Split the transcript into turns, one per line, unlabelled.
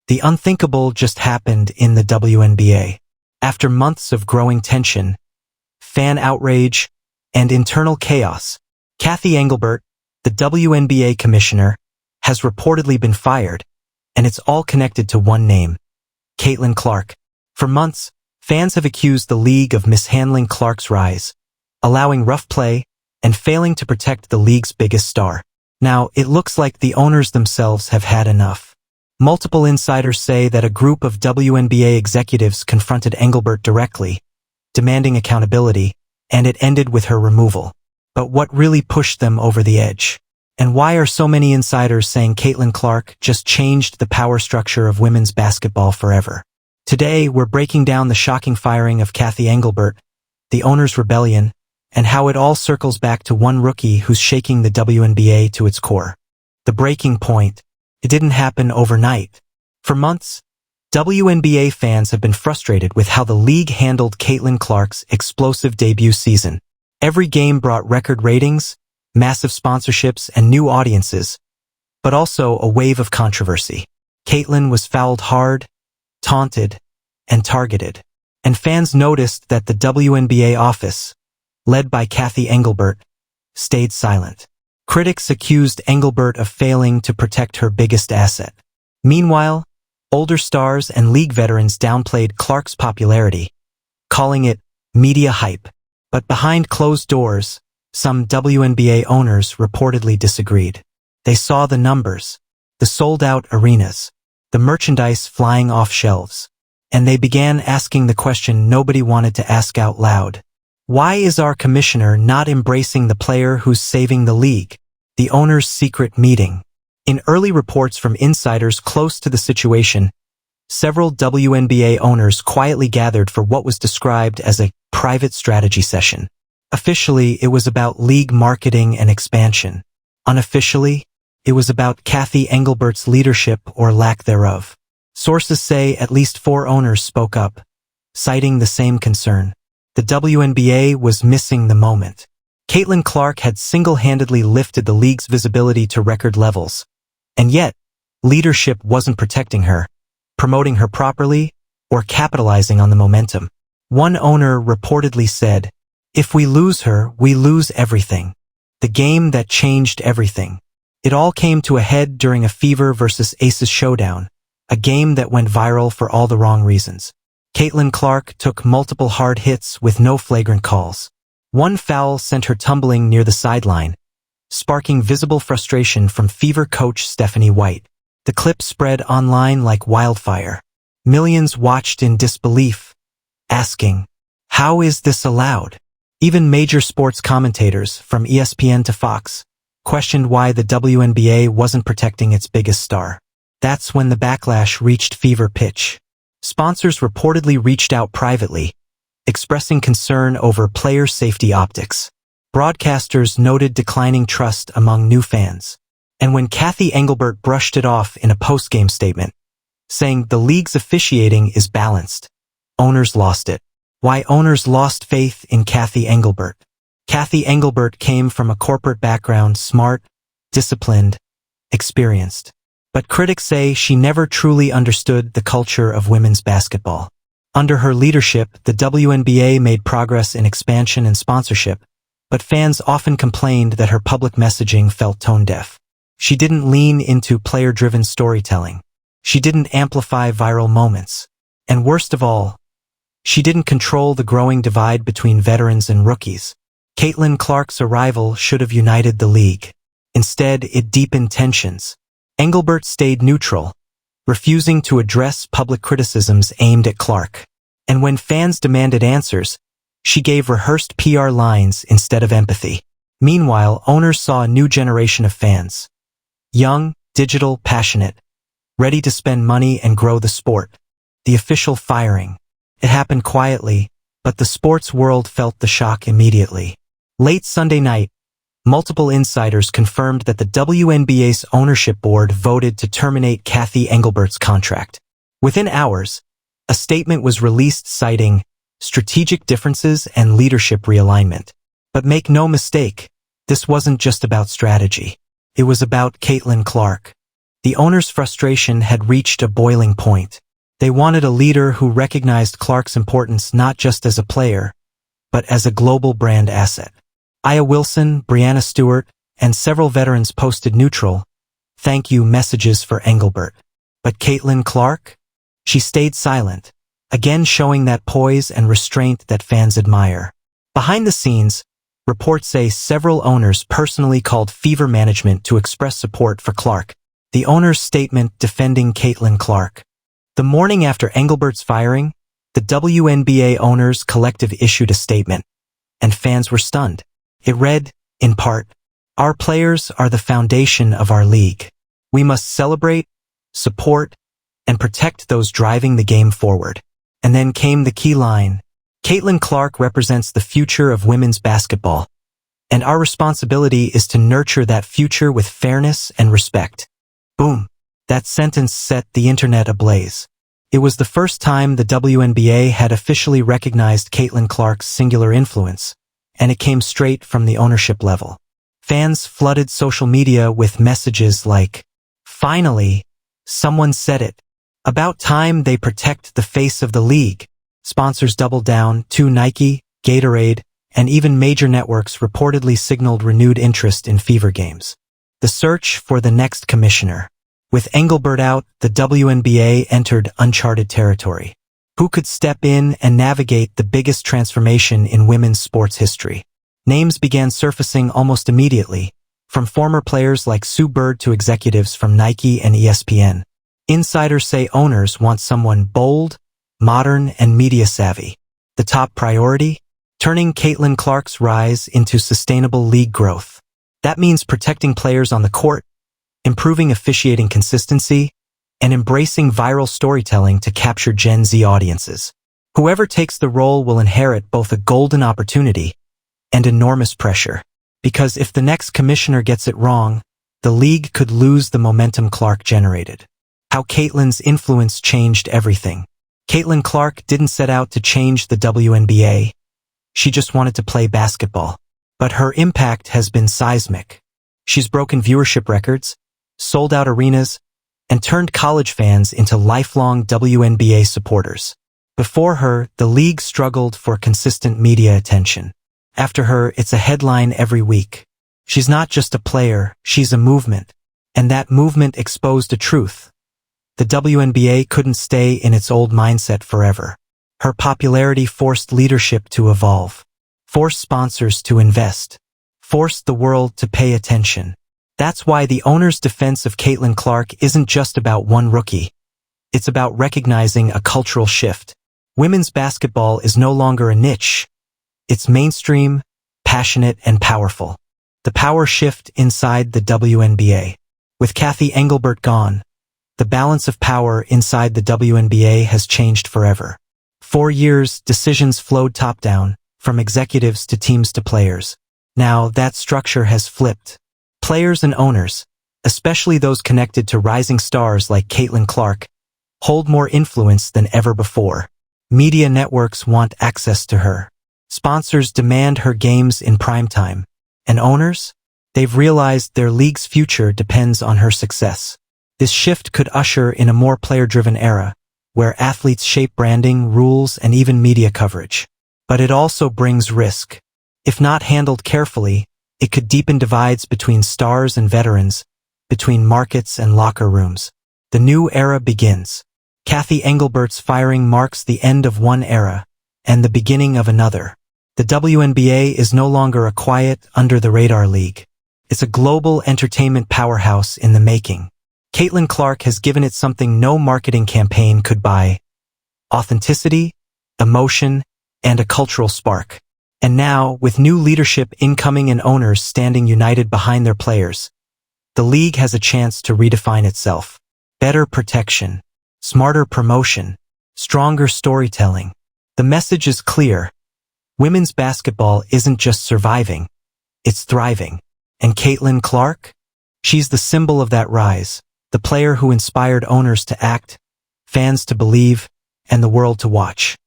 The unthinkable just happened in the WNBA. After months of growing tension, fan outrage, and internal chaos, Cathy Engelbert, the WNBA commissioner, has reportedly been fired, and it's all connected to one name, Caitlin Clark. For months, fans have accused the league of mishandling Clark's rise, allowing rough play, and failing to protect the league's biggest star. Now, it looks like the owners themselves have had enough. Multiple insiders say that a group of WNBA executives confronted Engelbert directly, demanding accountability, and it ended with her removal. But what really pushed them over the edge? And why are so many insiders saying Caitlin Clark just changed the power structure of women's basketball forever? Today, we're breaking down the shocking firing of Cathy Engelbert, the owner's rebellion, and how it all circles back to one rookie who's shaking the WNBA to its core. The breaking point. It didn't happen overnight. For months, WNBA fans have been frustrated with how the league handled Caitlin Clark's explosive debut season. Every game brought record ratings, massive sponsorships, and new audiences, but also a wave of controversy. Caitlin was fouled hard, taunted, and targeted. And fans noticed that the WNBA office, led by Cathy Engelbert, stayed silent. Critics accused Engelbert of failing to protect her biggest asset. Meanwhile, older stars and league veterans downplayed Clark's popularity, calling it media hype. But behind closed doors, some WNBA owners reportedly disagreed. They saw the numbers, the sold-out arenas, the merchandise flying off shelves, and they began asking the question nobody wanted to ask out loud. Why is our commissioner not embracing the player who's saving the league? The owner's secret meeting. In early reports from insiders close to the situation, several WNBA owners quietly gathered for what was described as a private strategy session. Officially, it was about league marketing and expansion. Unofficially, it was about Cathy Engelbert's leadership or lack thereof. Sources say at least 4 owners spoke up, citing the same concern. The WNBA was missing the moment. Caitlin Clark had single-handedly lifted the league's visibility to record levels. And yet, leadership wasn't protecting her, promoting her properly, or capitalizing on the momentum. One owner reportedly said, "If we lose her, we lose everything. The game that changed everything." It all came to a head during a Fever versus Aces showdown, a game that went viral for all the wrong reasons. Caitlin Clark took multiple hard hits with no flagrant calls. One foul sent her tumbling near the sideline, sparking visible frustration from Fever coach Stephanie White. The clip spread online like wildfire. Millions watched in disbelief, asking, "How is this allowed?" Even major sports commentators, from ESPN to Fox, questioned why the WNBA wasn't protecting its biggest star. That's when the backlash reached fever pitch. Sponsors reportedly reached out privately, expressing concern over player safety optics. Broadcasters noted declining trust among new fans. And when Cathy Engelbert brushed it off in a post-game statement, saying the league's officiating is balanced, owners lost it. Why owners lost faith in Cathy Engelbert? Cathy Engelbert came from a corporate background, smart, disciplined, experienced. But critics say she never truly understood the culture of women's basketball. Under her leadership, the WNBA made progress in expansion and sponsorship, but fans often complained that her public messaging felt tone-deaf. She didn't lean into player-driven storytelling. She didn't amplify viral moments. And worst of all, she didn't control the growing divide between veterans and rookies. Caitlin Clark's arrival should have united the league. Instead, it deepened tensions. Engelbert stayed neutral, refusing to address public criticisms aimed at Clark. And when fans demanded answers, she gave rehearsed PR lines instead of empathy. Meanwhile, owners saw a new generation of fans. Young, digital, passionate, ready to spend money and grow the sport. The official firing. It happened quietly, but the sports world felt the shock immediately. Late Sunday night, multiple insiders confirmed that the WNBA's ownership board voted to terminate Cathy Engelbert's contract. Within hours, a statement was released citing strategic differences and leadership realignment. But make no mistake, this wasn't just about strategy. It was about Caitlin Clark. The owners' frustration had reached a boiling point. They wanted a leader who recognized Clark's importance not just as a player, but as a global brand asset. Aya Wilson, Brianna Stewart, and several veterans posted neutral, "thank you" messages for Engelbert. But Caitlin Clark? She stayed silent, again showing that poise and restraint that fans admire. Behind the scenes, reports say several owners personally called Fever Management to express support for Clark. The owner's statement defending Caitlin Clark. The morning after Engelbert's firing, the WNBA owners collective issued a statement, and fans were stunned. It read, in part, "Our players are the foundation of our league. We must celebrate, support, and protect those driving the game forward." And then came the key line, "Caitlin Clark represents the future of women's basketball, and our responsibility is to nurture that future with fairness and respect." Boom. That sentence set the internet ablaze. It was the first time the WNBA had officially recognized Caitlin Clark's singular influence, and it came straight from the ownership level. Fans flooded social media with messages like, "Finally, someone said it. About time they protect the face of the league." Sponsors doubled down. Too, Nike, Gatorade, and even major networks reportedly signaled renewed interest in Fever games. The search for the next commissioner. With Engelbert out, the WNBA entered uncharted territory. Who could step in and navigate the biggest transformation in women's sports history? Names began surfacing almost immediately, from former players like Sue Bird to executives from Nike and ESPN. Insiders say owners want someone bold, modern, and media-savvy. The top priority? Turning Caitlin Clark's rise into sustainable league growth. That means protecting players on the court, improving officiating consistency, and embracing viral storytelling to capture Gen Z audiences. Whoever takes the role will inherit both a golden opportunity and enormous pressure. Because if the next commissioner gets it wrong, the league could lose the momentum Clark generated. How Caitlin's influence changed everything. Caitlin Clark didn't set out to change the WNBA. She just wanted to play basketball. But her impact has been seismic. She's broken viewership records, sold out arenas, and turned college fans into lifelong WNBA supporters. Before her, the league struggled for consistent media attention. After her, it's a headline every week. She's not just a player, she's a movement. And that movement exposed a truth. The WNBA couldn't stay in its old mindset forever. Her popularity forced leadership to evolve, forced sponsors to invest, forced the world to pay attention. That's why the owner's defense of Caitlin Clark isn't just about one rookie. It's about recognizing a cultural shift. Women's basketball is no longer a niche. It's mainstream, passionate, and powerful. The power shift inside the WNBA. With Cathy Engelbert gone, the balance of power inside the WNBA has changed forever. For years, decisions flowed top-down, from executives to teams to players. Now, that structure has flipped. Players and owners, especially those connected to rising stars like Caitlin Clark, hold more influence than ever before. Media networks want access to her. Sponsors demand her games in primetime. And owners? They've realized their league's future depends on her success. This shift could usher in a more player-driven era, where athletes shape branding, rules, and even media coverage. But it also brings risk. If not handled carefully, it could deepen divides between stars and veterans, between markets and locker rooms. The new era begins. Cathy Engelbert's firing marks the end of one era and the beginning of another. The WNBA is no longer a quiet, under-the-radar league. It's a global entertainment powerhouse in the making. Caitlin Clark has given it something no marketing campaign could buy: authenticity, emotion, and a cultural spark. And now, with new leadership incoming and owners standing united behind their players, the league has a chance to redefine itself. Better protection, smarter promotion, stronger storytelling. The message is clear. Women's basketball isn't just surviving, it's thriving. And Caitlin Clark? She's the symbol of that rise, the player who inspired owners to act, fans to believe, and the world to watch.